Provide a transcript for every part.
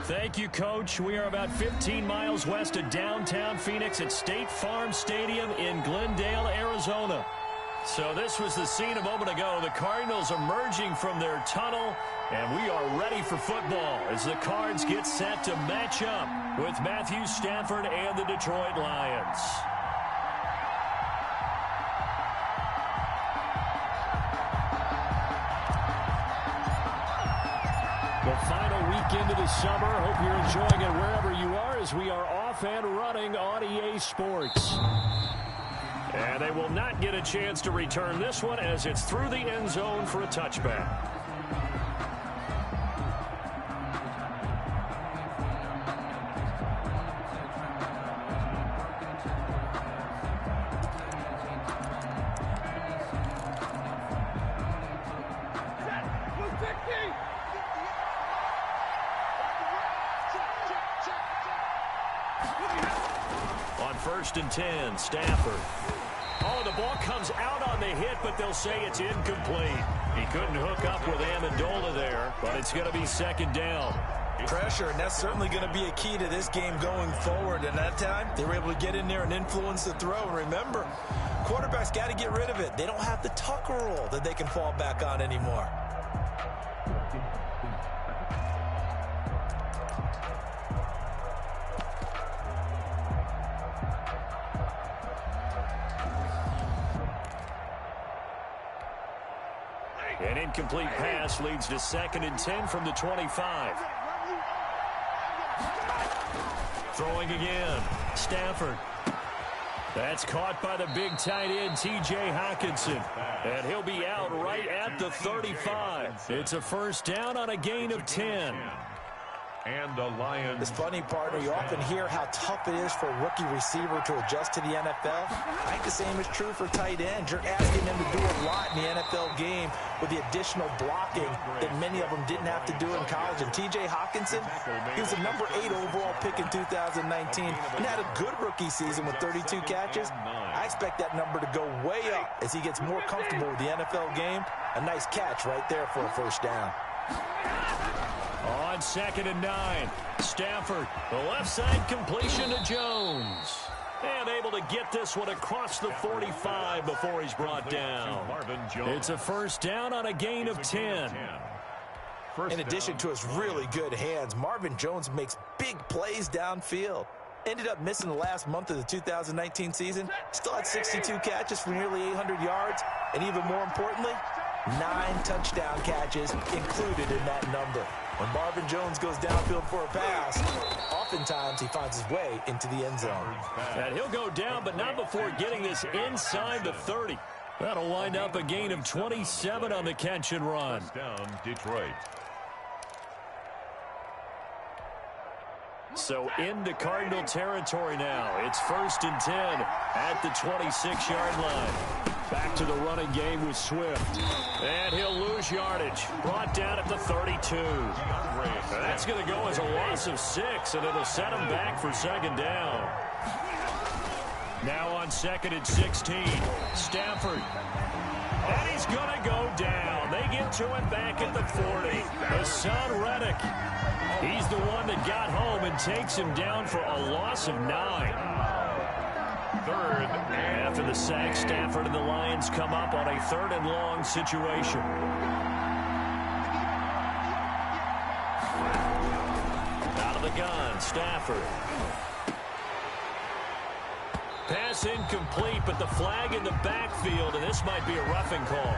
Thank you, Coach. We are about 15 miles west of downtown Phoenix at State Farm Stadium in Glendale, Arizona. So this was the scene a moment ago. The Cardinals emerging from their tunnel, and we are ready for football as the Cards get set to match up with Matthew Stafford and the Detroit Lions. The final weekend of the summer. Hope you're enjoying it wherever you are as we are off and running on EA Sports. And they will not get a chance to return this one as it's through the end zone for a touchback. On 1st and 10, Stafford. Oh, the ball comes out on the hit, but they'll say it's incomplete. He couldn't hook up with Amendola there, but it's going to be 2nd down. Pressure, and that's certainly going to be a key to this game going forward. And that time, they were able to get in there and influence the throw. And remember, quarterbacks got to get rid of it. They don't have the Tucker rule that they can fall back on anymore. An incomplete pass leads to 2nd and 10 from the 25. Throwing again. Stafford. That's caught by the big tight end, T.J. Hockenson. And he'll be out right at the 35. It's a 1st down on a gain of 10. And the Lions. This funny partner, you often hear how tough it is for a rookie receiver to adjust to the NFL. I think the same is true for tight ends. You're asking them to do a lot in the NFL game with the additional blocking that many of them didn't have to do in college. And T.J. Hockenson, he was a number 8 overall pick in 2019 and had a good rookie season with 32 catches. I expect that number to go way up as he gets more comfortable with the NFL game. A nice catch right there for a 1st down. On 2nd and 9, Stafford, the left side completion to Jones. And able to get this one across the 45 before he's brought down. It's a 1st down on a gain of 10. In addition to his really good hands, Marvin Jones makes big plays downfield. Ended up missing the last month of the 2019 season. Still had 62 catches for nearly 800 yards. And even more importantly, 9 touchdown catches included in that number. When Marvin Jones goes downfield for a pass, oftentimes he finds his way into the end zone. And he'll go down, but not before getting this inside the 30. That'll wind up a gain of 27 on the catch and run. Down, Detroit. So into Cardinal territory now. It's 1st and 10 at the 26-yard line. Back to the running game with Swift. And he'll lose yardage. Brought down at the 32. That's going to go as a loss of 6, and it'll set him back for 2nd down. Now on 2nd and 16, Stafford. And he's going to go down. They get to him back at the 40. Hassan Reddick. He's the one that got home and takes him down for a loss of 9. 3rd. After the sack, Stafford and the Lions come up on a 3rd and long situation. Out of the gun, Stafford. Pass incomplete, but the flag in the backfield, and this might be a roughing call.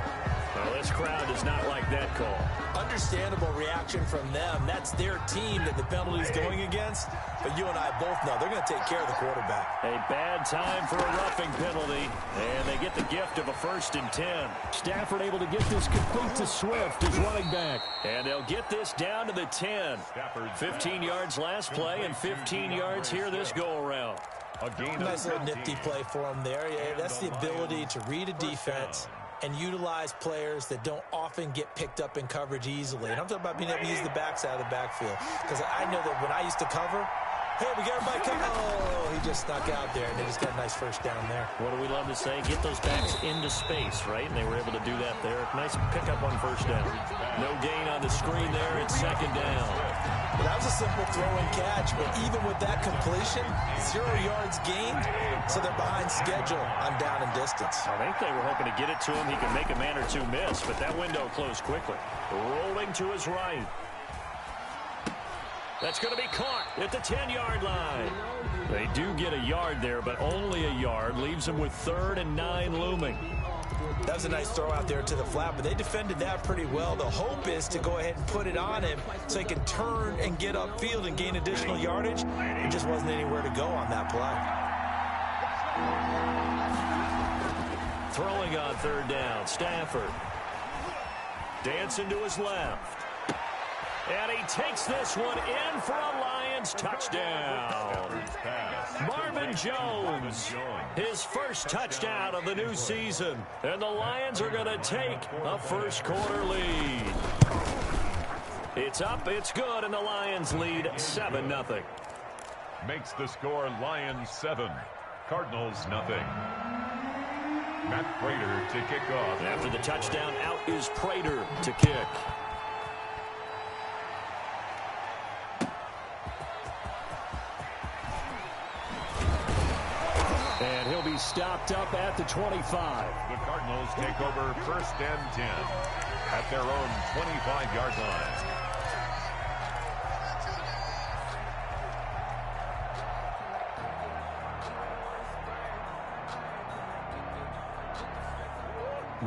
Well, this crowd does not like that call. Understandable reaction from them. That's their team that the penalty's going against. But you and I both know they're going to take care of the quarterback. A bad time for a roughing penalty, and they get the gift of a 1st and 10. Stafford able to get this complete to Swift, his running back. And they'll get this down to the 10. 15 yards last play and 15 yards here this go-around. Nice little nifty play for him there. Yeah, that's the ability to read a defense and utilize players that don't often get picked up in coverage easily. And I'm talking about being able to use the backside of the backfield. Because I know that when I used to cover, Hey, we got everybody coming. Oh, he just snuck out there, and they just got a nice first down there. What do we love to say? Get those backs into space, right? And they were able to do that there. Nice pickup on first down. No gain on the screen there. It's second down. Well, that was a simple throw and catch, but even with that completion, 0 yards gained, so they're behind schedule on down and distance. I think they were hoping to get it to him. He could make a man or two miss, but that window closed quickly. Rolling to his right. That's going to be caught at the 10-yard line. They do get a yard there, but only a yard. Leaves them with 3rd and 9 looming. That was a nice throw out there to the flat, but they defended that pretty well. The hope is to go ahead and put it on him so he can turn and get upfield and gain additional yardage. It just wasn't anywhere to go on that play. Throwing on 3rd down, Stafford. Dancing to his left. And he takes this one in for a Lions touchdown. Marvin Jones, his first touchdown of the new season. And the Lions are going to take a first-quarter lead. It's up, it's good, and the Lions lead 7-0. Makes the score Lions 7, Cardinals 0. Matt Prater to kick off. After the touchdown, out is Prater to kick. And he'll be stopped up at the 25. The Cardinals take over 1st and 10 at their own 25-yard line.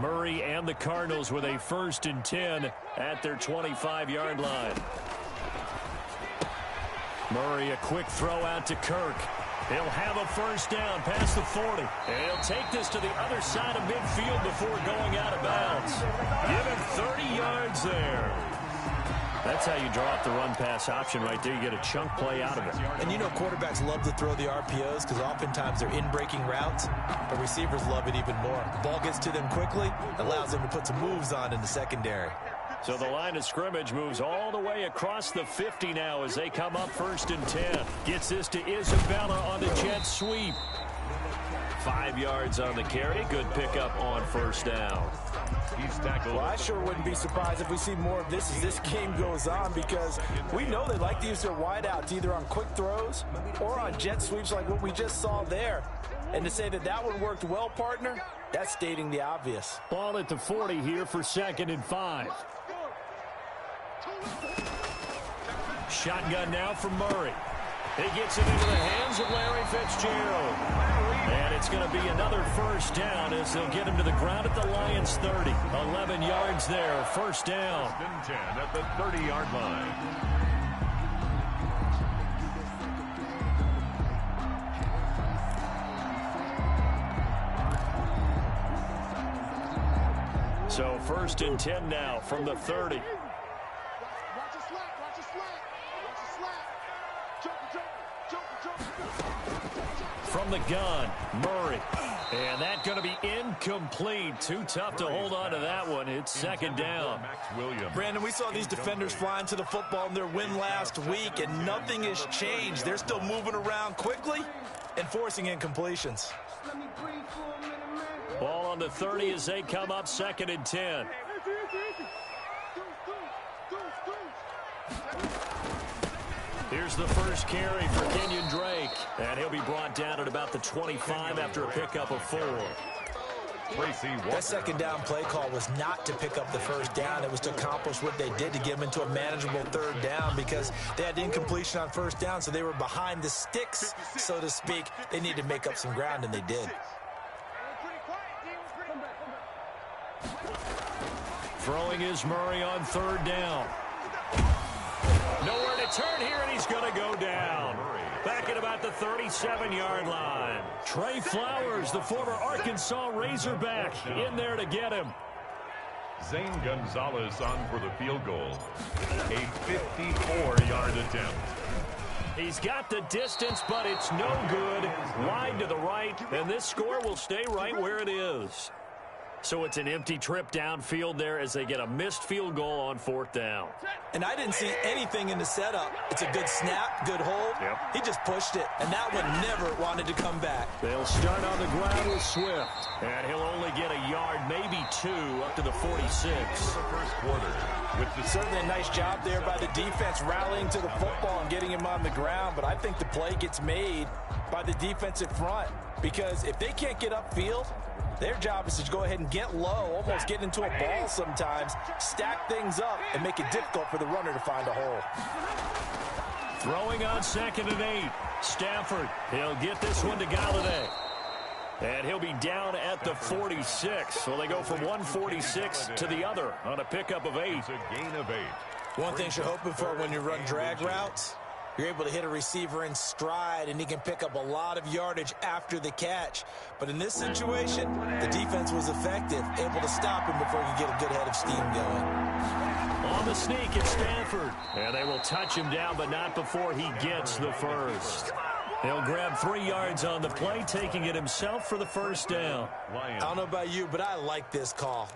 Murray and the Cardinals with a 1st and 10 at their 25-yard line. Murray, a quick throw out to Kirk. He'll have a first down past the 40. And he'll take this to the other side of midfield before going out of bounds. Give him 30 yards there. That's how you draw up the run-pass option right there. You get a chunk play out of it. And you know quarterbacks love to throw the RPOs because oftentimes they're in-breaking routes, but receivers love it even more. The ball gets to them quickly, allows them to put some moves on in the secondary. So the line of scrimmage moves all the way across the 50 now as they come up 1st and 10. Gets this to Isabella on the jet sweep. 5 yards on the carry. Good pickup on first down. He's tackled. Well, I sure wouldn't be surprised if we see more of this as this game goes on because we know they like to use their wideouts either on quick throws or on jet sweeps like what we just saw there. And to say that that one worked well, partner, that's stating the obvious. Ball at the 40 here for 2nd and 5. Shotgun now for Murray. He gets it into the hands of Larry Fitzgerald. And it's going to be another first down as they'll get him to the ground at the Lions 30. 11 yards there, first down. 1st and 10 at the 30-yard line. So 1st and 10 now from the 30. From the gun, Murray. And that's going to be incomplete. Too tough to hold on to that one. It's 2nd down. Brandon, we saw these defenders flying to the football in their win last week, and nothing has changed. They're still moving around quickly and forcing incompletions. Ball on the 30 as they come up 2nd and 10. Here's the first carry for Kenyon Drake. And he'll be brought down at about the 25 after a pickup of 4. That 2nd down play call was not to pick up the first down. It was to accomplish what they did to get them into a manageable 3rd down because they had incompletion on 1st down, so they were behind the sticks, so to speak. They needed to make up some ground, and they did. Throwing is Murray on 3rd down. Nowhere to turn here, and he's going to go down. Back at about the 37-yard line. Trey Flowers, the former Arkansas Razorback, in there to get him. Zane Gonzalez on for the field goal. A 54-yard attempt. He's got the distance, but it's no good. Wide to the right, and this score will stay right where it is. So it's an empty trip downfield there as they get a missed field goal on 4th down. And I didn't see anything in the setup. It's a good snap, good hold. Yep. He just pushed it, and that one never wanted to come back. They'll start on the ground with Swift. And he'll only get a yard, maybe 2, up to the 46. The first quarter. Certainly a nice job there by the defense rallying to the football and getting him on the ground, but I think the play gets made by the defensive front because if they can't get upfield, their job is to go ahead and get low, almost get into a ball sometimes, stack things up, and make it difficult for the runner to find a hole. Throwing on 2nd and 8. Stafford, he'll get this one to Galladay. And he'll be down at the 46. So they go from 146 to the other on a pickup of 8. It's a gain of 8. One thing you're hoping for when you run drag routes, you're able to hit a receiver in stride, and he can pick up a lot of yardage after the catch. But in this situation, the defense was effective, able to stop him before he could get a good head of steam going. On the sneak, it's Stanford. And they will touch him down, but not before he gets the first. He'll grab 3 yards on the play, taking it himself for the first down. I don't know about you, but I like this call.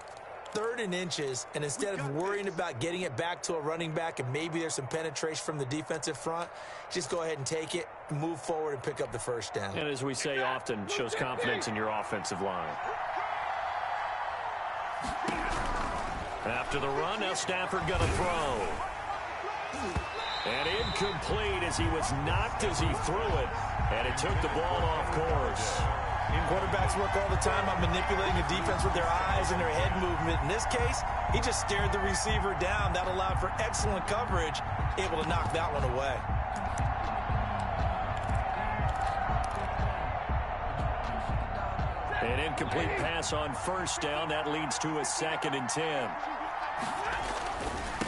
3rd and inches, and instead of worrying about getting it back to a running back and maybe there's some penetration from the defensive front, just go ahead and take it, move forward, and pick up the first down. And as we say often, shows confidence in your offensive line. After the run, now Stafford going to throw. And incomplete as he was knocked as he threw it, and it took the ball off course. Quarterbacks work all the time on manipulating a defense with their eyes and their head movement. In this case, he just stared the receiver down. That allowed for excellent coverage, able to knock that one away. An incomplete pass on 1st down. That leads to a 2nd and 10.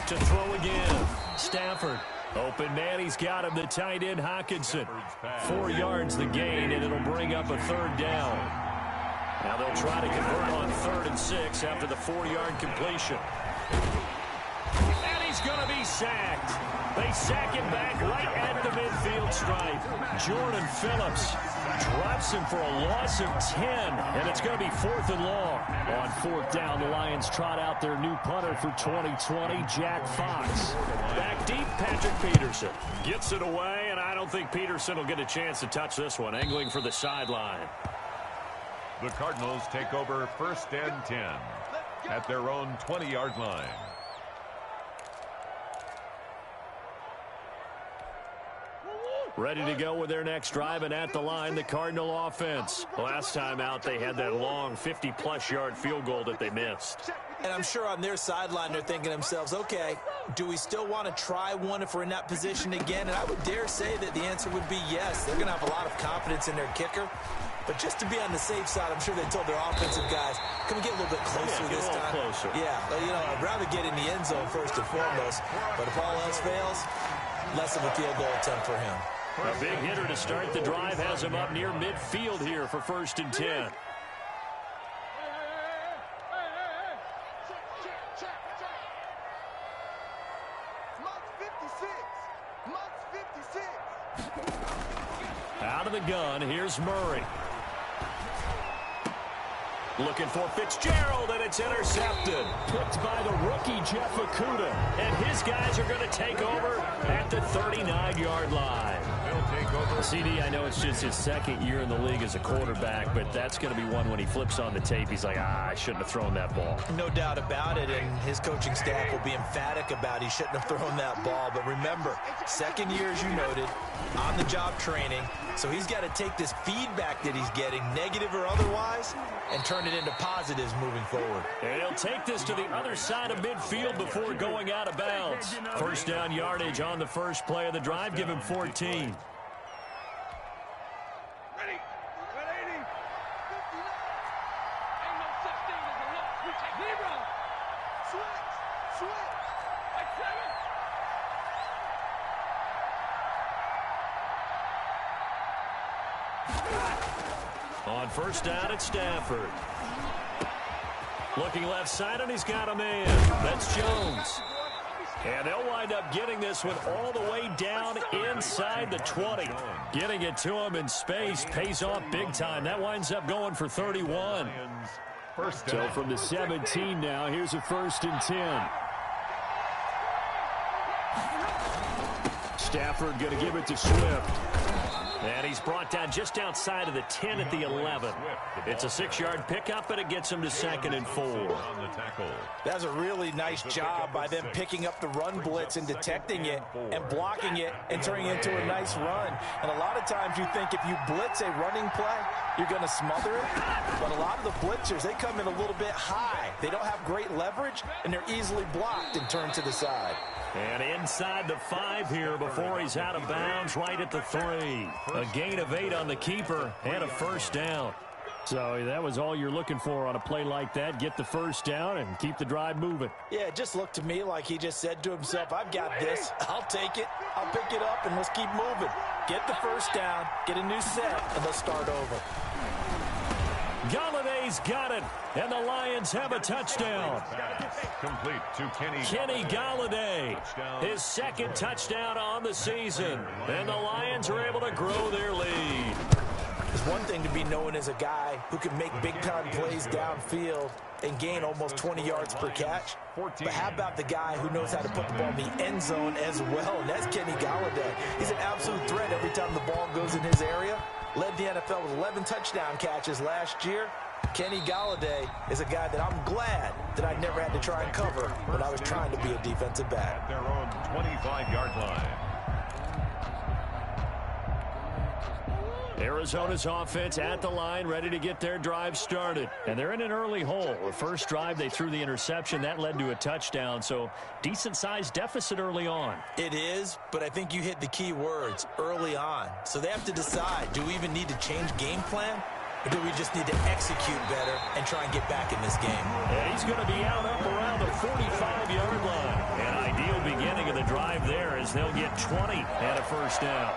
To throw again. Stafford. Open man, he's got him, the tight end Hawkinson. 4 yards the gain, and it'll bring up a 3rd down. Now they'll try to convert on 3rd and 6 after the 4-yard completion. And he's going to be sacked. They sack him back right at the midfield stripe. Jordan Phillips drops him for a loss of 10, and it's going to be 4th and long. On 4th down, the Lions trot out their new punter for 2020, Jack Fox. Back deep, Patrick Peterson gets it away, and I don't think Peterson will get a chance to touch this one, angling for the sideline. The Cardinals take over 1st and 10 at their own 20-yard line. Ready to go with their next drive, and at the line, the Cardinal offense. Last time out, they had that long 50-plus yard field goal that they missed. And I'm sure on their sideline, they're thinking to themselves, okay, do we still want to try one if we're in that position again? And I would dare say that the answer would be yes. They're going to have a lot of confidence in their kicker. But just to be on the safe side, I'm sure they told their offensive guys, can we get a little bit closer this time? Closer. Yeah, you know, I'd rather get in the end zone first and foremost. But if all else fails, less of a field goal attempt for him. A big hitter to start the drive has him up near midfield here for 1st and 10. Out of the gun, here's Murray. Looking for Fitzgerald, and it's intercepted. Picked by the rookie, Jeff Okudah. And his guys are going to take over at the 39-yard line. They'll take over. CD, I know it's just his 2nd year in the league as a quarterback, but that's going to be one when he flips on the tape, he's like, I shouldn't have thrown that ball. No doubt about it, and his coaching staff will be emphatic about he shouldn't have thrown that ball. But remember, 2nd year, as you noted, on-the-job training, so he's got to take this feedback that he's getting, negative or otherwise, and turn it into positives moving forward. And he'll take this to the other side of midfield before going out of bounds. 1st down yardage on the first play of the drive. Give him 14. On 1st down at Stafford. Looking left side, and he's got a man. That's Jones. And they'll wind up getting this one all the way down inside the 20. Getting it to him in space pays off big time. That winds up going for 31. First So down. from the 17 now, here's a 1st and 10. Stafford going to give it to Swift. And he's brought down just outside of the 10 at the 11. It's a 6-yard pickup, and it gets him to 2nd and 4. On the tackle. That's a really nice job by them picking up the run blitz and detecting it and blocking it and turning it into a nice run. And a lot of times you think if you blitz a running play, you're going to smother it. But a lot of the blitzers, they come in a little bit high. They don't have great leverage, and they're easily blocked and turned to the side. And inside the 5 here before he's out of bounds, right at the 3. A gain of 8 on the keeper and a 1st down. So that was all you're looking for on a play like that. Get the 1st down and keep the drive moving. Yeah, it just looked to me like he just said to himself, I've got this. I'll take it. I'll pick it up, and let's keep moving. Get the 1st down, get a new set, and let's start over. Galladay's got it, and the Lions have a touchdown. Complete to Kenny Galladay, his 2nd touchdown on the season, and the Lions are able to grow their lead. It's one thing to be known as a guy who can make big-time plays downfield and gain almost 20 yards per catch. But how about the guy who knows how to put the ball in the end zone as well, and that's Kenny Galladay. He's an absolute threat every time the ball goes in his area. Led the NFL with 11 touchdown catches last year. Kenny Galladay is a guy that I'm glad that I never had to try and cover when I was trying to be a defensive back. At their own 25-yard line. Arizona's offense at the line, ready to get their drive started. And they're in an early hole. The first drive, they threw the interception. That led to a touchdown, so decent-sized deficit early on. It is, but I think you hit the key words, early on. So they have to decide, do we even need to change game plan? Or do we just need to execute better and try and get back in this game? And he's going to be out up around the 45-yard line. An ideal beginning of the drive there as they'll get 20 and a 1st down.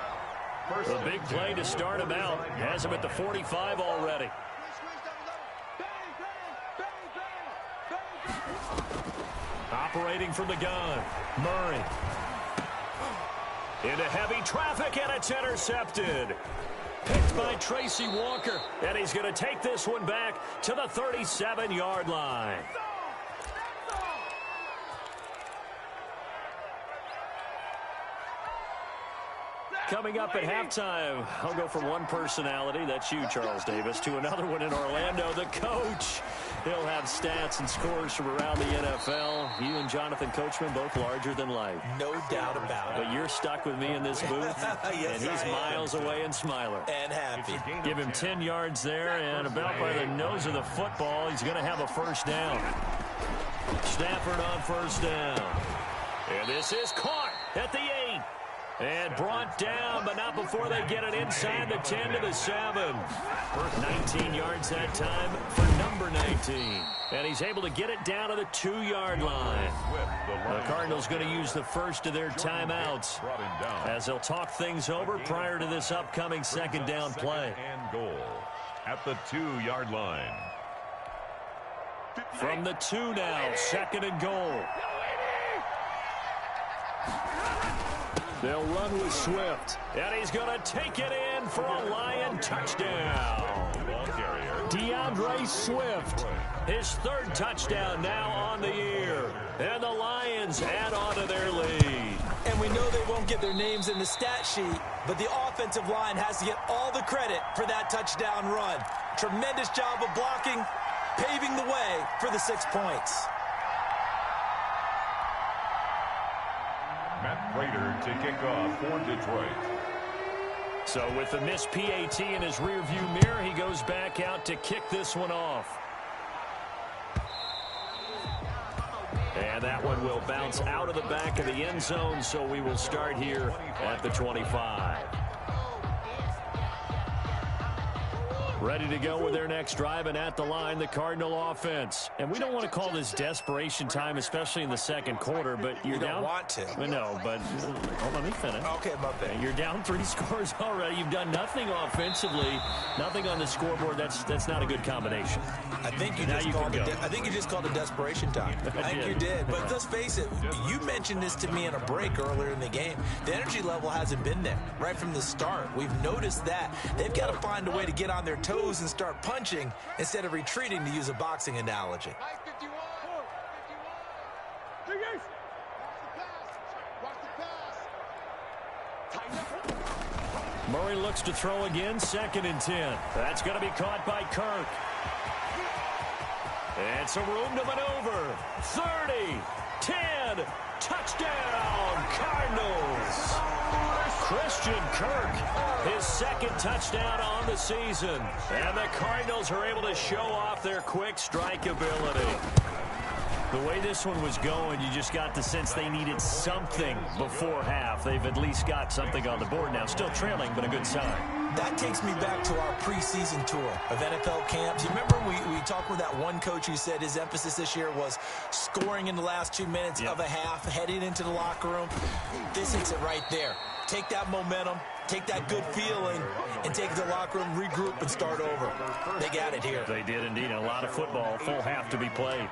A big play to start him out. Has him at the 45 already. Operating from the gun, Murray. Into heavy traffic, and it's intercepted. Picked by Tracy Walker, and he's going to take this one back to the 37-yard line. Coming up at halftime, I'll go from one personality, that's you, Charles Davis, to another one in Orlando, the coach. He'll have stats and scores from around the NFL. You and Jonathan Coachman, both larger than life. No doubt about it. But you're stuck with me in this booth, Yes, and he's miles away and smiling. And happy. Give him 10 yards there, and about by the nose of the football, he's going to have a 1st down. Stafford on 1st down. And this is caught at the 8. And brought down, but not before they get it inside the 10 to the 7. 19 yards that time for number 19. And he's able to get it down to the 2-yard line. The Cardinals going to use the first of their timeouts as they'll talk things over prior to this upcoming 2nd down play. And goal at the 2-yard line. From the 2 now, 2nd and goal. They'll run with Swift. And he's going to take it in for a Lion touchdown. Ball carrier. DeAndre Swift. His 3rd touchdown now on the year. And the Lions add on to their lead. And we know they won't get their names in the stat sheet, but the offensive line has to get all the credit for that touchdown run. Tremendous job of blocking, paving the way for the 6 points. Matt Prater to kick off for Detroit. So with the missed PAT in his rearview mirror, he goes back out to kick this one off. And that one will bounce out of the back of the end zone, so we will start here at the 25. Ready to go with their next drive, and at the line, the Cardinal offense. And we don't want to call this desperation time, especially in the 2nd quarter, but you're down. You don't want to. No, but hold on, let me finish. Okay, my bad. You're down 3 scores already. You've done nothing offensively, nothing on the scoreboard. That's not a good combination. I think you just called it desperation time. I think you did. But let's face it, you mentioned this to me in a break earlier in the game. The energy level hasn't been there right from the start. We've noticed that. They've got to find a way to get on their toes toes and start punching instead of retreating, to use a boxing analogy. Murray looks to throw again, 2nd and 10. That's going to be caught by Kirk. And some room to maneuver. 30, 10, touchdown, Cardinals. Christian Kirk, his 2nd touchdown on the season. And the Cardinals are able to show off their quick strike ability. The way this one was going, you just got the sense they needed something before half. They've at least got something on the board now. Still trailing, but a good sign. That takes me back to our preseason tour of NFL camps. You remember we talked with that one coach who said his emphasis this year was scoring in the last 2 minutes of a half, heading into the locker room. This hits it right there. Take that momentum, take that good feeling, and take it to the locker room, regroup, and start over. They got it here. They did indeed. A lot of football, full half to be played.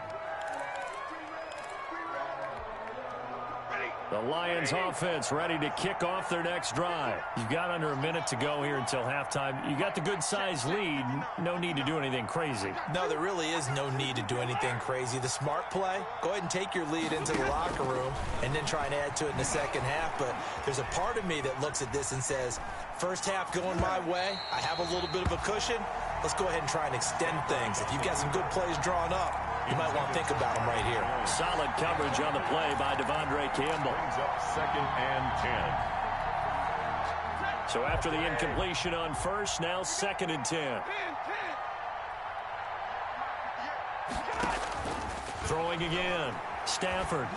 The Lions offense ready to kick off their next drive. You've got under a minute to go here until halftime. You got the good-sized lead. No need to do anything crazy. No, there really is no need to do anything crazy. The smart play, go ahead and take your lead into the locker room and then try and add to it in the second half. But there's a part of me that looks at this and says, first half going my way, I have a little bit of a cushion. Let's go ahead and try and extend things. If you've got some good plays drawn up, you might want to think about them right here. Solid coverage on the play by Devondre Campbell. Brings up 2nd and 10. So after the incompletion on first, now 2nd and 10. Throwing again. Stafford.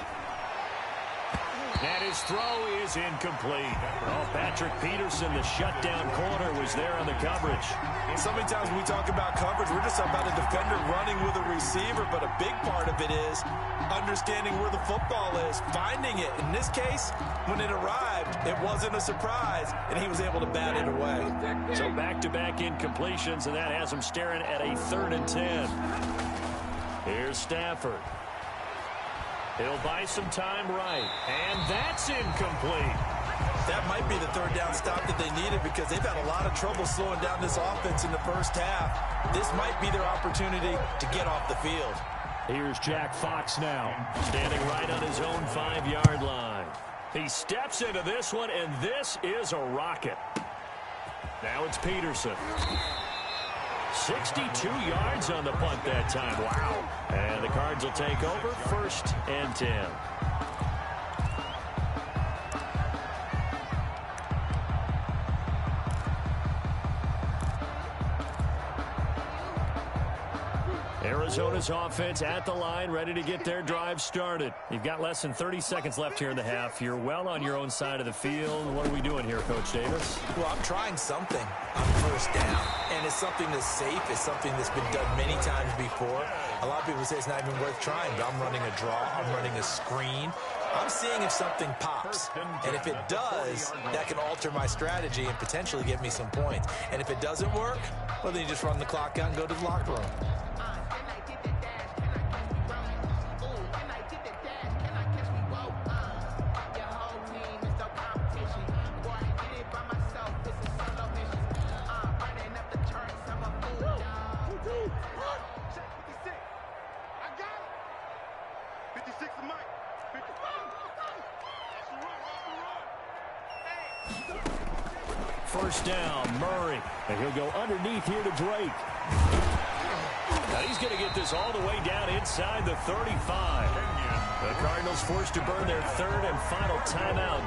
And his throw is incomplete. Oh, Patrick Peterson, the shutdown corner, was there on the coverage. So many times when we talk about coverage, we're just talking about a defender running with a receiver, but a big part of it is understanding where the football is, finding it. In this case, when it arrived, it wasn't a surprise, and he was able to bat it away. So back-to-back incompletions, and that has him staring at a 3rd and 10. Here's Stafford. He'll buy some time right, and that's incomplete. That might be the 3rd down stop that they needed because they've had a lot of trouble slowing down this offense in the first half. This might be their opportunity to get off the field. Here's Jack Fox now, standing right on his own 5-yard line. He steps into this one, and this is a rocket. Now it's Peterson. 62 yards on the punt that time. Wow. And the Cards will take over, 1st and 10. Arizona's offense at the line, ready to get their drive started. You've got less than 30 seconds left here in the half. You're well on your own side of the field. What are we doing here, Coach Davis? Well, I'm trying something on 1st down, and it's something that's safe. It's something that's been done many times before. A lot of people say it's not even worth trying, but I'm running a draw. I'm running a screen. I'm seeing if something pops, and if it does, that can alter my strategy and potentially get me some points. And if it doesn't work, well, then you just run the clock out and go to the locker room. First down, Murray. And he'll go underneath here to Drake. Now he's going to get this all the way down inside the 35. The Cardinals forced to burn their 3rd and final timeout,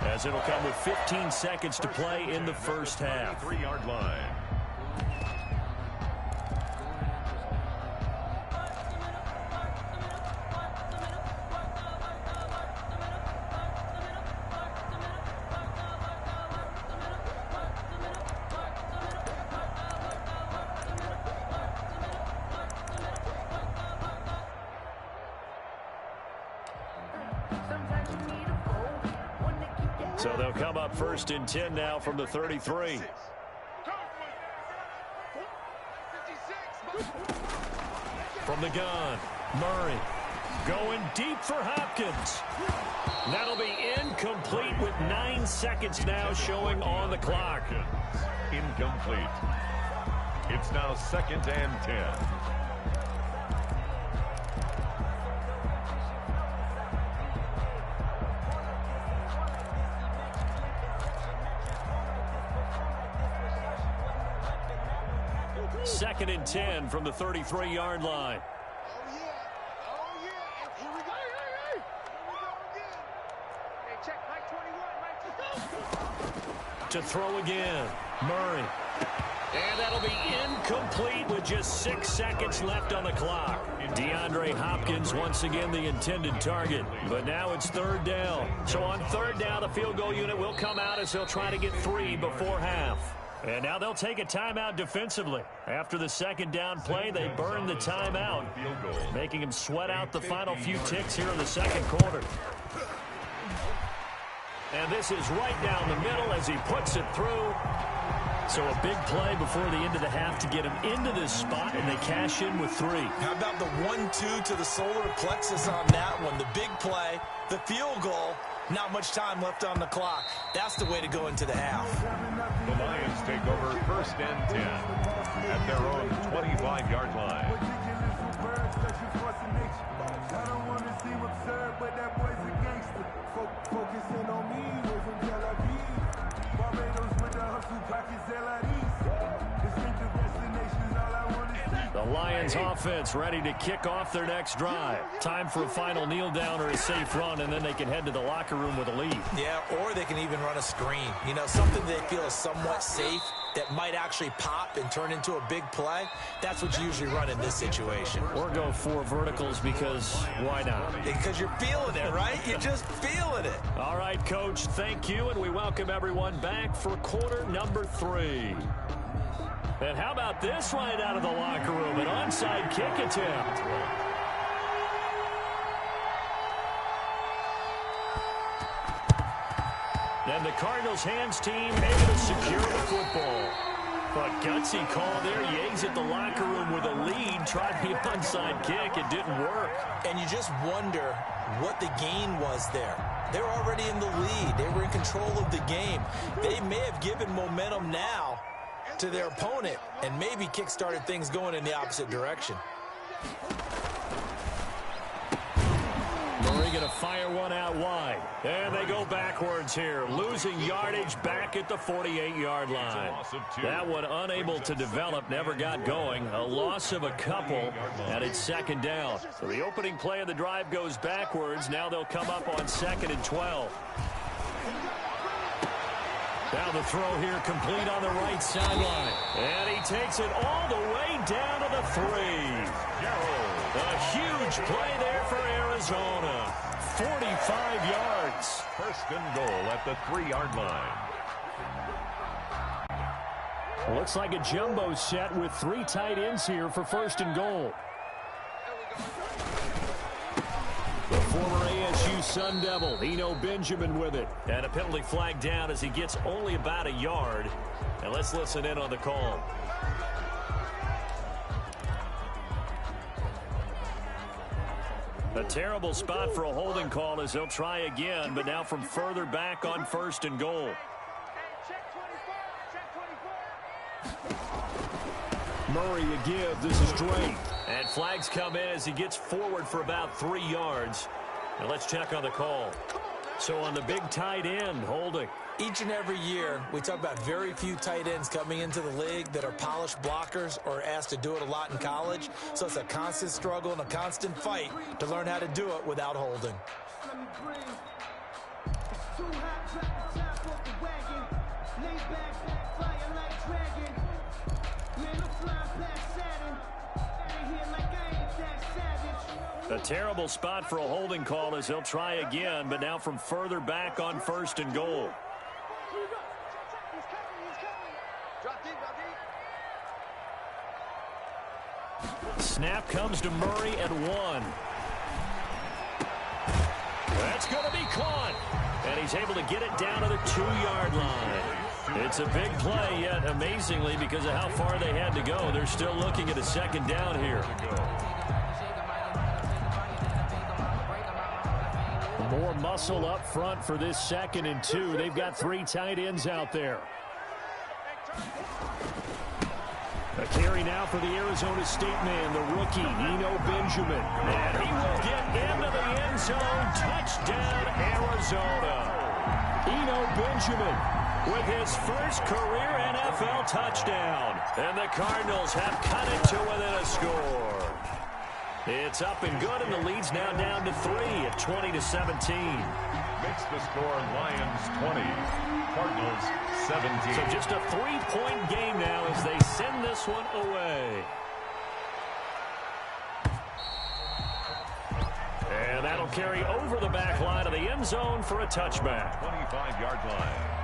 as it'll come with 15 seconds to play in the first half. 3-yard line. So they'll come up 1st and 10 now from the 33. From the gun, Murray going deep for Hopkins. That'll be incomplete with 9 seconds now showing on the clock. Incomplete. It's now 2nd and 10. Second and 10 from the 33-yard line. To throw again, Murray. And that'll be incomplete with just 6 seconds left on the clock. DeAndre Hopkins once again the intended target. But now it's 3rd down. So on 3rd down, the field goal unit will come out as they'll try to get 3 before half. And now they'll take a timeout defensively. After the 2nd down play, they burn the timeout, making him sweat out the final few ticks here in the 2nd quarter. And this is right down the middle as he puts it through. So a big play before the end of the half to get him into this spot, and they cash in with 3. How about the 1-2 to the solar plexus on that one? The big play, the field goal, not much time left on the clock. That's the way to go into the half. The Lions take over 1st and 10 at their own 25-yard line. I don't want to seem absurd, but that boy's a gangster. Focusing on me, way from Tel Aviv. Barbados with the hustle, pockets LIDs. Distinctive destinations, all I want to see. The Lions offense ready to kick off their next drive. Time for a final kneel down or a safe run, and then they can head to the locker room with a lead. Yeah, or they can even run a screen. You know, something they feel is somewhat safe that might actually pop and turn into a big play. That's what you usually run in this situation. Or go 4 verticals because why not? Because you're feeling it, right? You're just feeling it. All right, Coach, thank you, and we welcome everyone back for quarter number 3. And how about this right out of the locker room? An onside kick attempt. And the Cardinals hands team able to secure the football. But gutsy call there. Yates at the locker room with a lead. Tried the onside kick. It didn't work. And you just wonder what the gain was there. They're already in the lead. They were in control of the game. They may have given momentum now to their opponent and maybe kick-started things going in the opposite direction. Murray going to fire one out wide. And they go backwards here. Losing yardage back at the 48-yard line. That one unable to develop, never got going. A loss of a couple, and it's 2nd down. So the opening play of the drive goes backwards. Now they'll come up on 2nd and 12. Now the throw here complete on the right sideline. And he takes it all the way down to the 3. A huge play there for Arizona. 45 yards. 1st and goal at the 3-yard line. Looks like a jumbo set with 3 tight ends here for 1st and goal. The former ASU Sun Devil, Eno Benjamin with it. And a penalty flag down as he gets only about a yard. And let's listen in on the call. A terrible spot for a holding call as they'll try again, but now from further back on 1st and goal. Murray a give. This is Drake. And flags come in as he gets forward for about 3 yards. And let's check on the call. So on the big tight end, holding. Each and every year, we talk about very few tight ends coming into the league that are polished blockers or asked to do it a lot in college. So it's a constant struggle and a constant fight to learn how to do it without holding. A terrible spot for a holding call as they'll try again, but now from further back on 1st and goal. Snap comes to Murray at 1. That's going to be caught. And he's able to get it down to the 2-yard line. It's a big play, yet amazingly, because of how far they had to go, they're still looking at a 2nd down here. More muscle up front for this 2nd and 2. They've got 3 tight ends out there. A Carry now for the Arizona State man, the rookie, Eno Benjamin. And he will get into the end zone. Touchdown, Arizona. Eno Benjamin with his first career NFL touchdown. And the Cardinals have cut it to within a score. It's up and good, and the lead's now down to 3 at 20-17. Makes the score Lions 20, Cardinals 17. So just a 3-point game now as they send this one away. And that'll carry over the back line of the end zone for a touchback. 25-yard line.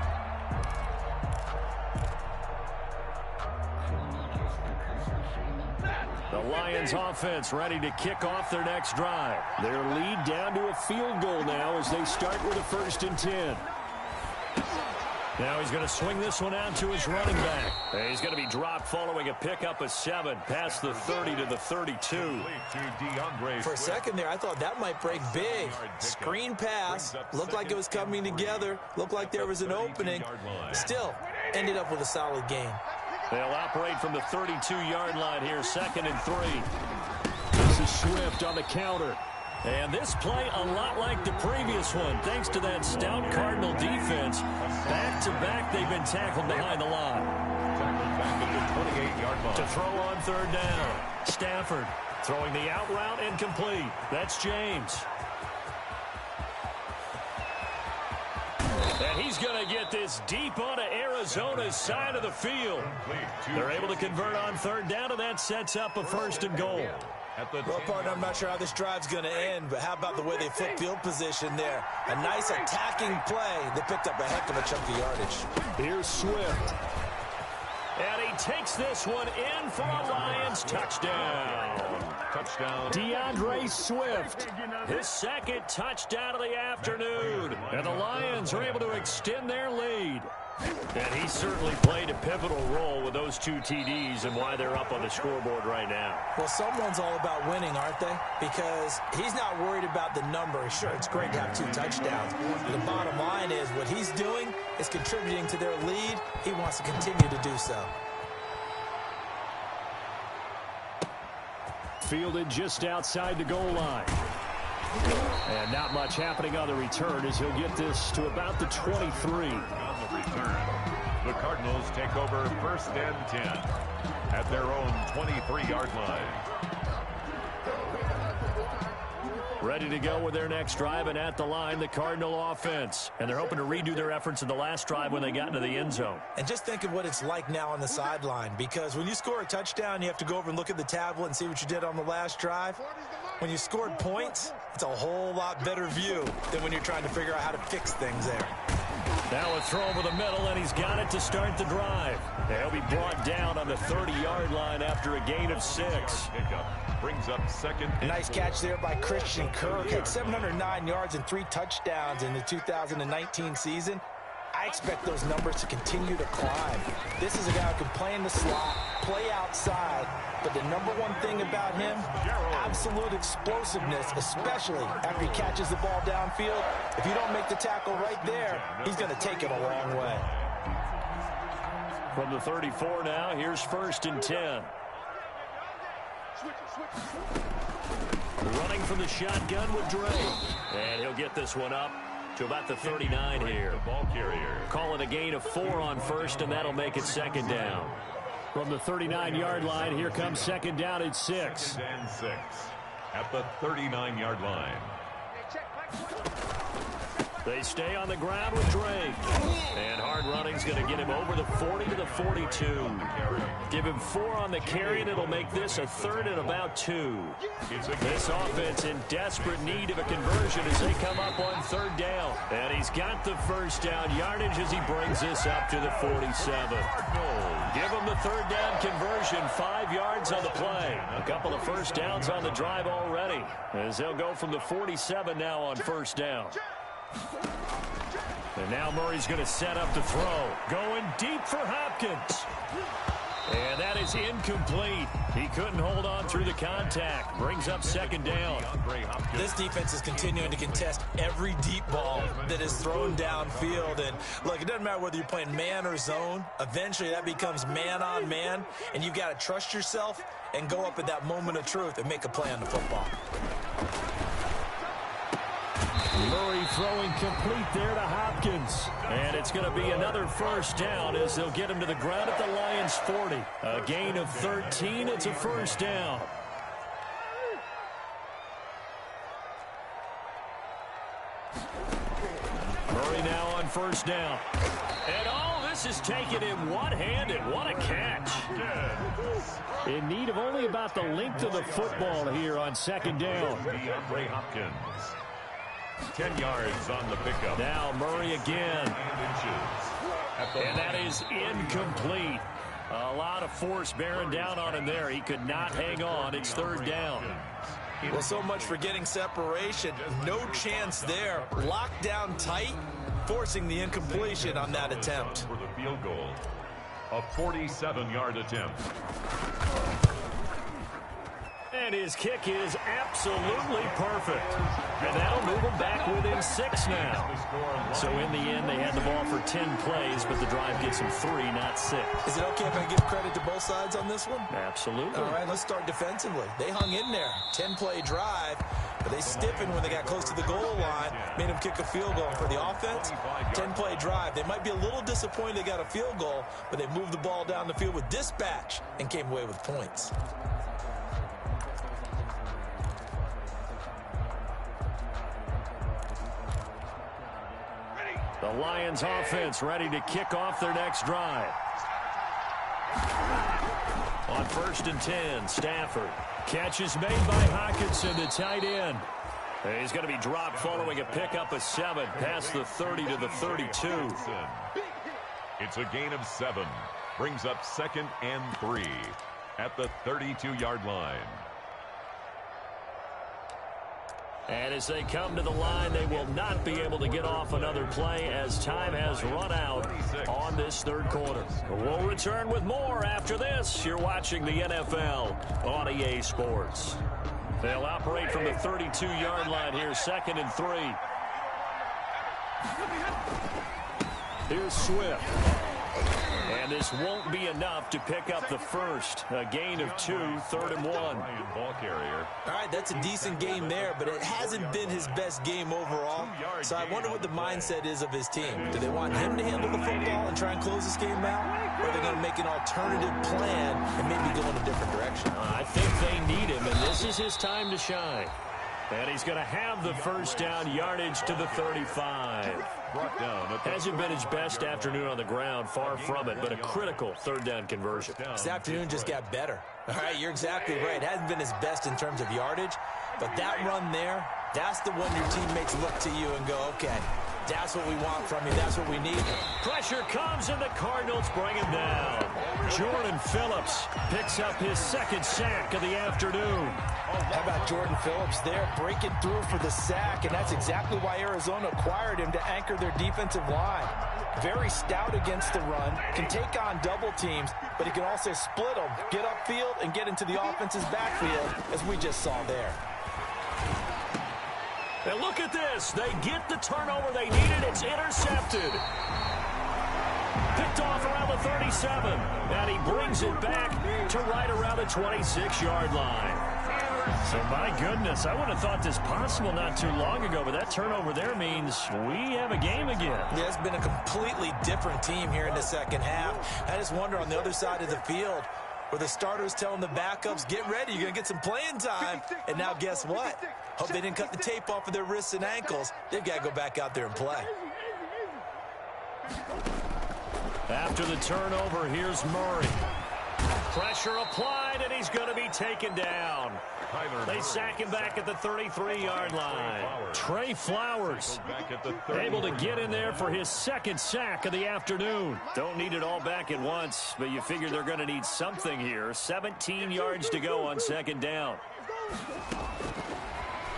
The Lions offense ready to kick off their next drive. Their lead down to a field goal now as they start with a 1st and 10. Now he's going to swing this one out to his running back. And he's going to be dropped following a pickup of 7 past the 30 to the 32. For a second there, I thought that might break big. Screen pass. Looked like it was coming together. Looked like there was an opening. Still, ended up with a solid game. They'll operate from the 32-yard line here, 2nd and 3. This is Swift on the counter. And this play a lot like the previous one, thanks to that stout Cardinal defense. Back-to-back, they've been tackled behind the line. Tackled back at the 28-yard line. To throw on 3rd down. Stafford throwing the out route incomplete. That's James. And he's going to get this deep onto Arizona's side of the field. They're able to convert on 3rd down, and that sets up a 1st and goal. Well, partner, I'm not sure how this drive's going to end, but how about the way they flip field position there? A nice attacking play. They picked up a heck of a chunk of yardage. Here's Swift. And he takes this one in for a Lions touchdown. Touchdown. DeAndre Swift, his 2nd touchdown of the afternoon. And the Lions are able to extend their lead. And he certainly played a pivotal role with those 2 TDs and why they're up on the scoreboard right now. Well, someone's all about winning, aren't they? Because he's not worried about the number. Sure, it's great to have 2 touchdowns. But the bottom line is what he's doing is contributing to their lead. He wants to continue to do so. Fielded just outside the goal line. And not much happening on the return as he'll get this to about the 23. The Cardinals take over 1st and 10 at their own 23-yard line. Ready to go with their next drive, and at the line, the Cardinal offense. And they're hoping to redo their efforts in the last drive when they got into the end zone. And just think of what it's like now on the sideline, because when you score a touchdown, you have to go over and look at the tablet and see what you did on the last drive. When you scored points, it's a whole lot better view than when you're trying to figure out how to fix things there. Now a throw over the middle, and he's got it to start the drive. He'll be brought down on the 30-yard line after a gain of 6. Brings up 2nd. Nice catch there by Christian Kirk. Had 709 yards and 3 touchdowns in the 2019 season. I expect those numbers to continue to climb. This is a guy who can play in the slot, play outside, but the number one thing about him, absolute explosiveness, especially after he catches the ball downfield. If you don't make the tackle right there, he's going to take it a long way. From the 34 now, here's 1st and 10. Running from the shotgun with Dre. And he'll get this one up to about the 39 here. The ball carrier. Call it a gain of 4 on 1st, and that'll make it 2nd down. From the 39-yard line, here comes 2nd down at 6. 2nd and 6 at the 39-yard line. They stay on the ground with Drake. And hard running's going to get him over the 40 to the 42. Give him 4 on the carry, and it'll make this a 3rd and about 2. This offense in desperate need of a conversion as they come up on 3rd down. And he's got the 1st down yardage as he brings this up to the 47. Give him the 3rd down conversion, 5 yards on the play. A couple of 1st downs on the drive already, as they'll go from the 47 now on 1st down. And now Murray's going to set up the throw. Going deep for Hopkins. And that is incomplete. He couldn't hold on through the contact. Brings up second down. This defense is continuing to contest every deep ball that is thrown downfield. And look, it doesn't matter whether you're playing man or zone. Eventually that becomes man on man. And you've got to trust yourself and go up at that moment of truth and make a play on the football. Murray throwing complete there to Hopkins. And it's going to be another first down as they'll get him to the ground at the Lions' 40. A gain of 13. It's a first down. Murray now on first down. And all this is taken in one-handed. What a catch. In need of only about the length of the football here on second down. Hopkins. 10 yards on the pickup. Now Murray again. And that is incomplete. A lot of force bearing down on him there. He could not hang on. It's third down. Well, so much for getting separation. No chance there. Locked down tight, forcing the incompletion on that attempt. For the field goal. A 47-yard attempt. And his kick is absolutely perfect. And that'll move him back within 6 now. So in the end, they had the ball for 10 plays, but the drive gets him 3, not 6. Is it okay if I give credit to both sides on this one? Absolutely. All right, let's start defensively. They hung in there. 10-play drive, but they stiffened when they got close to the goal line, made them kick a field goal. For the offense, 10-play drive. They might be a little disappointed they got a field goal, but they moved the ball down the field with dispatch and came away with points. The Lions offense ready to kick off their next drive. On 1st and 10, Stafford. Catch is made by Hockenson, the tight end. He's going to be dropped following a pickup of 7 past the 30 to the 32. It's a gain of 7. Brings up 2nd and 3 at the 32-yard line. And as they come to the line, they will not be able to get off another play as time has run out on this third quarter. We'll return with more after this. You're watching the NFL on EA Sports. They'll operate from the 32-yard line here, 2nd and 3. Here's Swift. And this won't be enough to pick up the first. A gain of 2, 3rd and 1. Ball carrier. All right, that's a decent game there, but it hasn't been his best game overall. So I wonder what the mindset is of his team. Do they want him to handle the football and try and close this game out? Or are they going to make an alternative plan and maybe go in a different direction? I think they need him, and this is his time to shine. And he's going to have the first down, yardage to the 35. Hasn't been his best afternoon on the ground, far from it, but a critical third down conversion. This afternoon just got better. All right, you're exactly right. It hasn't been his best in terms of yardage, but that run there, that's the one your teammates look to you and go, okay, that's what we want from you. That's what we need. Pressure comes, and the Cardinals bring him down. Jordan Phillips picks up his 2nd sack of the afternoon. How about Jordan Phillips there breaking through for the sack, and that's exactly why Arizona acquired him to anchor their defensive line. Very stout against the run, can take on double teams, but he can also split them, get upfield, and get into the offense's backfield, as we just saw there. And look at this. They get the turnover they needed. It's intercepted. Picked off around the 37. And he brings it back to right around the 26-yard line. So, my goodness, I would have thought this possible not too long ago, but that turnover there means we have a game again. Yeah, it's been a completely different team here in the second half. I just wonder on the other side of the field, where the starters telling the backups, get ready, you're going to get some playing time. And now guess what? Hope they didn't cut the tape off of their wrists and ankles. They've got to go back out there and play. After the turnover, here's Murray. Pressure applied, and he's going to be taken down. They sack him back at the 33-yard line. Trey Flowers able to get in there for his 2nd sack of the afternoon. Don't need it all back at once, but you figure they're going to need something here. 17 yards to go on 2nd down.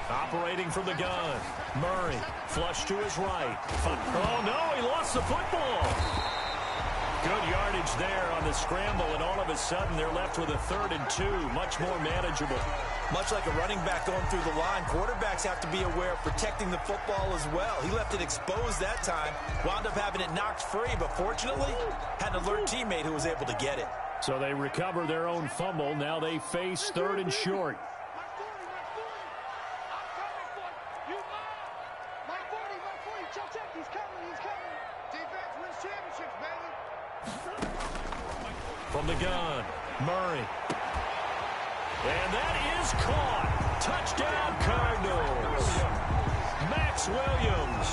Operating from the gun. Murray, flush to his right. Oh, no, he lost the football. Good yardage there on the scramble, and all of a sudden they're left with a 3rd and 2. Much more manageable. Much like a running back going through the line, quarterbacks have to be aware of protecting the football as well. He left it exposed that time, wound up having it knocked free, but fortunately, had an alert teammate who was able to get it. So they recover their own fumble. Now they face 3rd and short. From the gun, Murray. And that is caught. Touchdown, Cardinals. Max Williams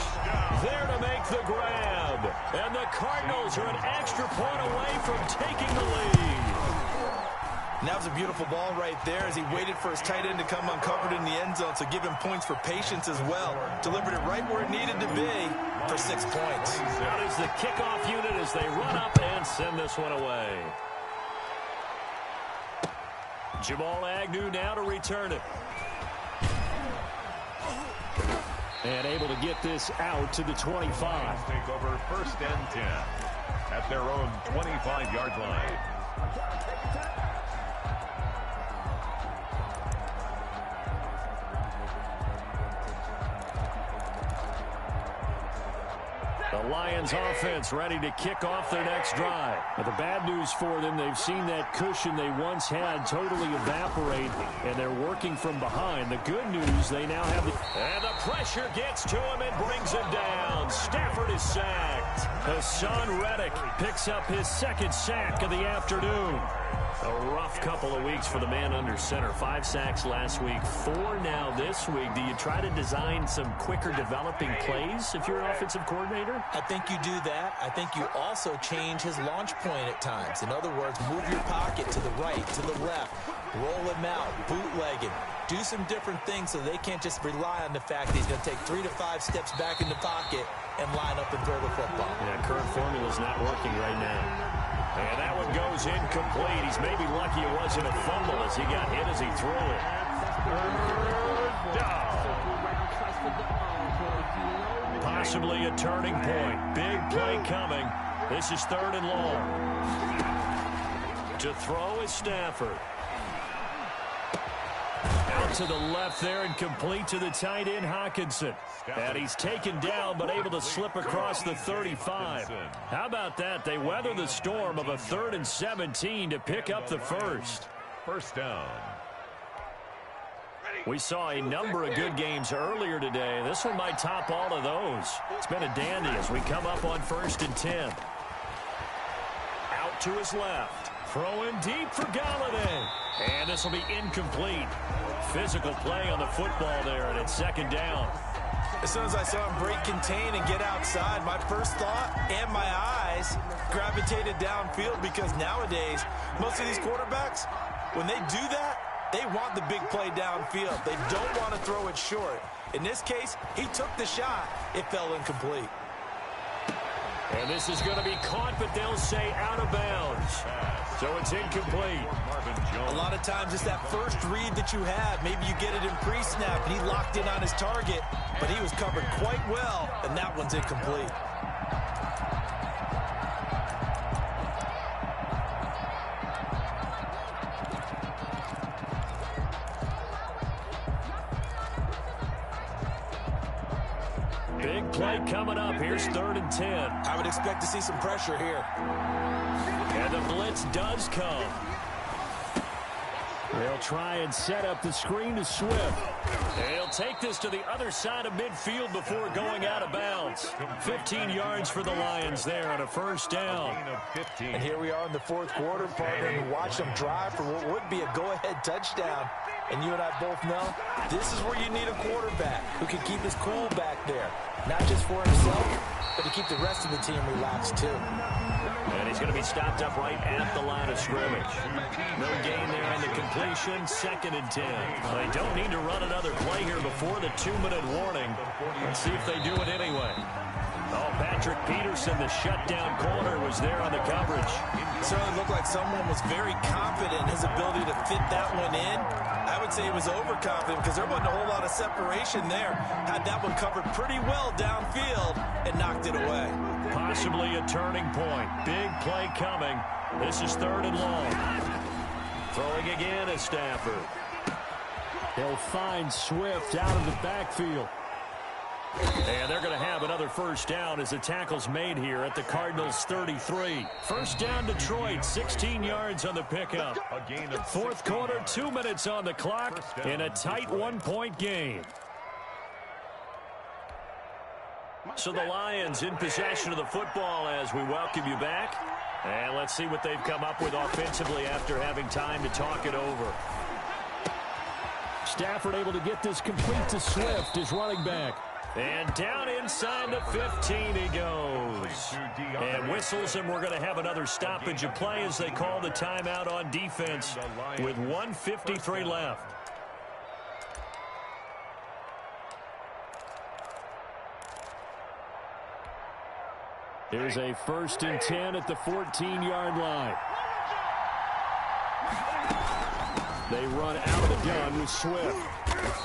there to make the grab. And the Cardinals are an extra point away from taking the lead. And that was a beautiful ball right there as he waited for his tight end to come uncovered in the end zone, so give him points for patience as well. Delivered it right where it needed to be for 6 points. That is the kickoff unit as they run up and send this one away. Jamal Agnew now to return it. And able to get this out to the 25. Take over 1st and 10 at their own 25-yard line. The Lions offense ready to kick off their next drive. But the bad news for them, they've seen that cushion they once had totally evaporate, and they're working from behind. The good news, they now have the... And the pressure gets to him and brings him down. Stafford is sacked. Hassan Reddick picks up his 2nd sack of the afternoon. A rough couple of weeks for the man under center. 5 sacks last week, 4 now this week. Do you try to design some quicker developing plays if you're an offensive coordinator? I think you do that. I think you also change his launch point at times. In other words, move your pocket to the right, to the left, roll him out, bootleg him. Do some different things so they can't just rely on the fact that he's going to take 3 to 5 steps back in the pocket and line up and throw the football. Yeah, current formula's not working right now. And that one goes incomplete. He's maybe lucky it wasn't a fumble as he got hit as he threw it. Possibly a turning point. Big play coming. This is 3rd and long. To throw is Stafford. Out to the left there and complete to the tight end, Hockenson. And he's taken down but able to slip across the 35. How about that? They weather the storm of a 3rd and 17 to pick up the 1st. 1st down. We saw a number of good games earlier today. This one might top all of those. It's been a dandy as we come up on 1st and 10. Out to his left. Throwing deep for Galladay. And this will be incomplete. Physical play on the football there, and it's 2nd down. As soon as I saw him break contain and get outside, my first thought and my eyes gravitated downfield, because nowadays, most of these quarterbacks, when they do that, they want the big play downfield. They don't want to throw it short. In this case, he took the shot. It fell incomplete. And this is going to be caught, but they'll say out of bounds. So it's incomplete. A lot of times it's that first read that you have. Maybe you get it in pre-snap, and he locked in on his target, but he was covered quite well, and that one's incomplete. Big play coming up. Here's 3rd and 10. I would expect to see some pressure here. And the blitz does come. They'll try and set up the screen to Swift. They'll take this to the other side of midfield before going out of bounds. 15 yards for the Lions there on a 1st down. And here we are in the 4th quarter, partner, and watch them drive for what would be a go-ahead touchdown. And you and I both know this is where you need a quarterback who can keep his cool back there. Not just for himself, but to keep the rest of the team relaxed too. And he's going to be stopped up right at the line of scrimmage. No gain there on the completion. 2nd and 10. They don't need to run another play here before the 2-minute warning. Let's see if they do it anyway. Oh, Pat Patrick Peterson, the shutdown corner, was there on the coverage. It certainly looked like someone was very confident in his ability to fit that one in. I would say he was overconfident because there wasn't a whole lot of separation there. Had that one covered pretty well downfield and knocked it away. Possibly a turning point. Big play coming. This is 3rd and long. Throwing again is Stafford. He'll find Swift out of the backfield. And they're going to have another first down as the tackle's made here at the Cardinals 33. First down Detroit, 16 yards on the pickup. 4th quarter, 2 minutes on the clock in a tight 1-point game. So the Lions in possession of the football as we welcome you back. And let's see what they've come up with offensively after having time to talk it over. Stafford able to get this complete to Swift, his running back. And down inside the 15 he goes. And whistles, and we're going to have another stoppage of play as they call the timeout on defense with 1:53 left. Here's a 1st and 10 at the 14-yard line. They run out of the gun with Swift.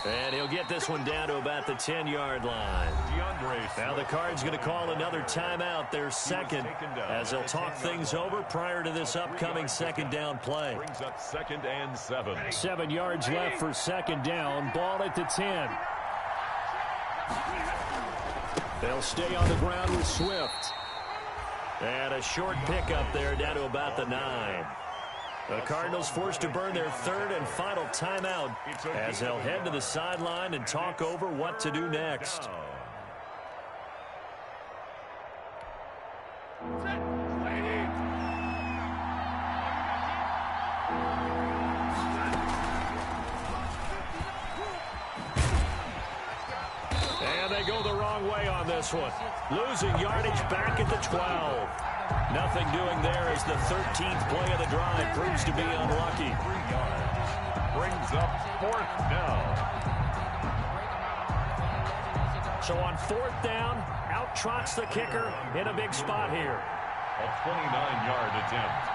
And he'll get this one down to about the 10-yard line. Now the Cards going to call another timeout, their second, as they'll talk things over prior to this upcoming 2nd down play. Brings up 2nd and 7. 7 yards left for 2nd down. Ball at the 10. They'll stay on the ground with Swift. And a short pickup there down to about the 9. The Cardinals forced to burn their 3rd and final timeout as they'll head to the sideline and talk over what to do next. And they go the wrong way on this one. Losing yardage back at the 12. Nothing doing there as the 13th play of the drive proves to be unlucky. 3 yards. Brings up 4th down. So on 4th down, out trots the kicker in a big spot here. A 29-yard attempt.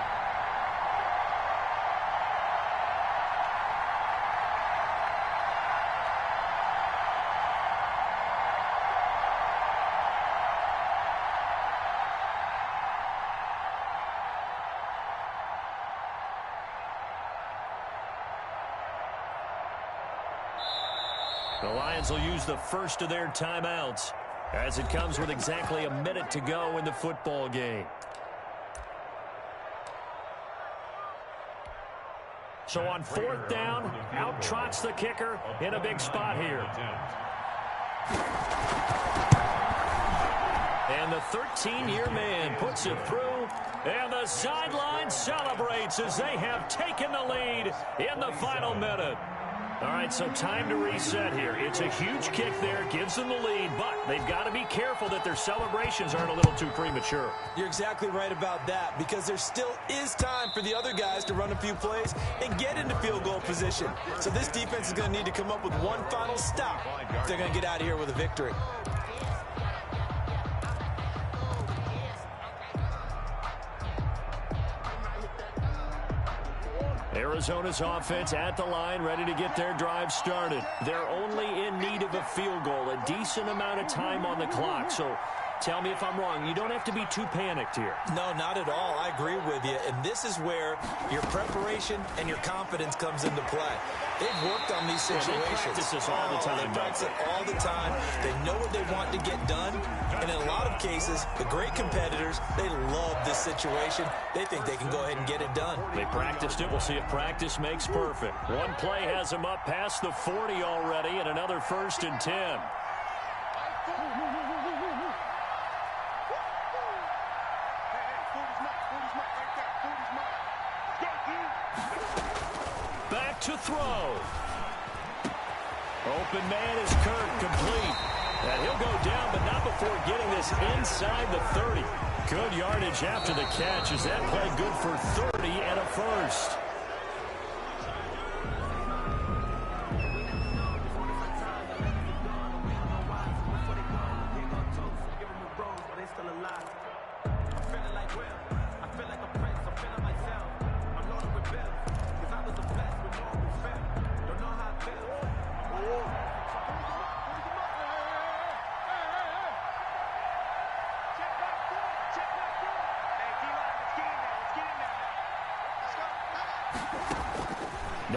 The Lions will use the first of their timeouts as it comes with exactly a minute to go in the football game. So on 4th down, out trots the kicker in a big spot here. And the 13-year man puts it through, and the sideline celebrates as they have taken the lead in the final minute. All right, so time to reset here. It's a huge kick there, gives them the lead, but they've got to be careful that their celebrations aren't a little too premature. You're exactly right about that, because there still is time for the other guys to run a few plays and get into field goal position. So this defense is going to need to come up with one final stop if they're going to get out of here with a victory. Arizona's offense at the line, ready to get their drive started. They're only in need of a field goal, a decent amount of time on the clock. So tell me if I'm wrong. You don't have to be too panicked here. No, not at all. I agree with you. And this is where your preparation and your confidence comes into play. They've worked on these situations. They practice this all the time. They practice it all the time. They know what they want to get done. And in a lot of cases, the great competitors, they love this situation. They think they can go ahead and get it done. They practiced it. We'll see if practice makes perfect. One play has them up past the 40 already, and another 1st and 10. Back to throw. Open man is Kirk, complete. And he'll go down, but not before getting this inside the 30. Good yardage after the catch. Is that play good for 30 and a first?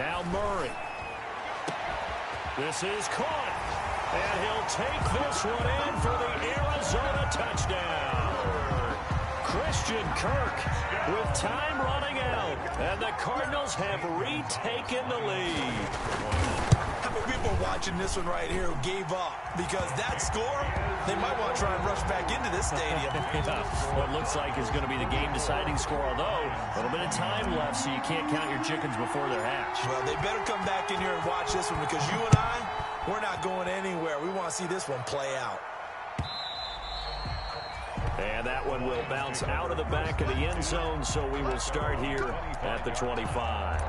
Now Murray. This is caught. And he'll take this one in for the Arizona touchdown. Christian Kirk with time running out. And the Cardinals have retaken the lead. How many people are watching this one right here who gave up? Because that score, they might want to try and rush back into this stadium. What looks like is going to be the game-deciding score, although a little bit of time left, so you can't count your chickens before they're hatched. Well, they better come back in here and watch this one, because you and I, we're not going anywhere. We want to see this one play out. And that one will bounce out of the back of the end zone, so we will start here at the 25.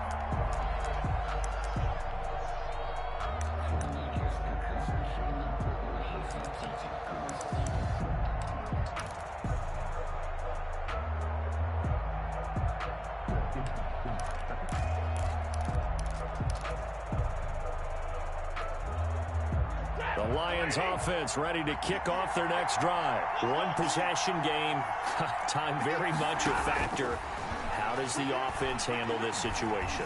The Lions offense ready to kick off their next drive. One possession game. Time very much a factor. How does the offense handle this situation?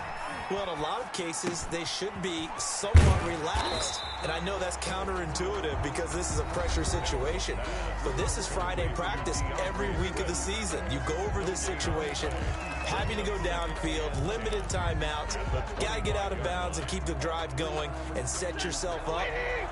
Well, in a lot of cases, they should be somewhat relaxed. And I know that's counterintuitive because this is a pressure situation. But this is Friday practice every week of the season. You go over this situation, having to go downfield, limited timeouts. Got to get out of bounds and keep the drive going and set yourself up.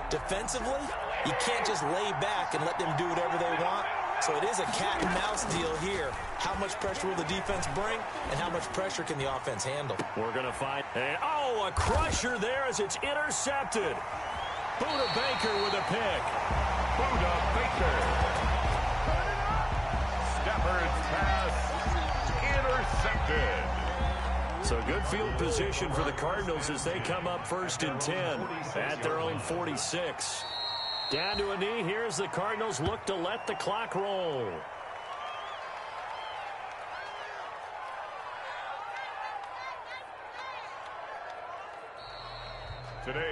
Defensively, you can't just lay back and let them do whatever they want. So it is a cat and mouse deal here. How much pressure will the defense bring, and how much pressure can the offense handle? We're going to find, a crusher there as it's intercepted. Buda Baker with a pick. Buda Baker. Stafford's pass intercepted. So good field position for the Cardinals as they come up 1st and 10 at their own 46. Down to a knee. Here's the Cardinals look to let the clock roll.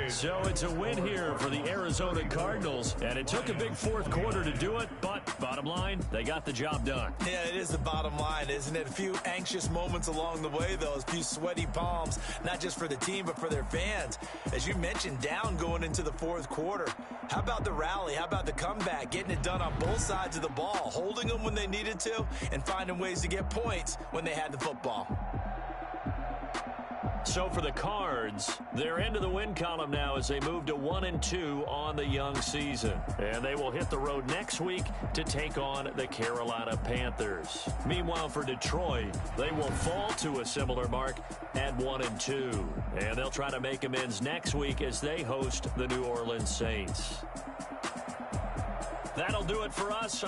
So it's a win here for the Arizona Cardinals, and it took a big fourth quarter to do it, but bottom line, they got the job done. Yeah, it is the bottom line, isn't it? A few anxious moments along the way, though, a few sweaty palms, not just for the team, but for their fans. As you mentioned, down going into the fourth quarter. How about the rally? How about the comeback? Getting it done on both sides of the ball, holding them when they needed to, and finding ways to get points when they had the football. So for the Cards, they're into the win column now as they move to 1-2 on the young season. And they will hit the road next week to take on the Carolina Panthers. Meanwhile, for Detroit, they will fall to a similar mark at 1-2. And they'll try to make amends next week as they host the New Orleans Saints. That'll do it for us.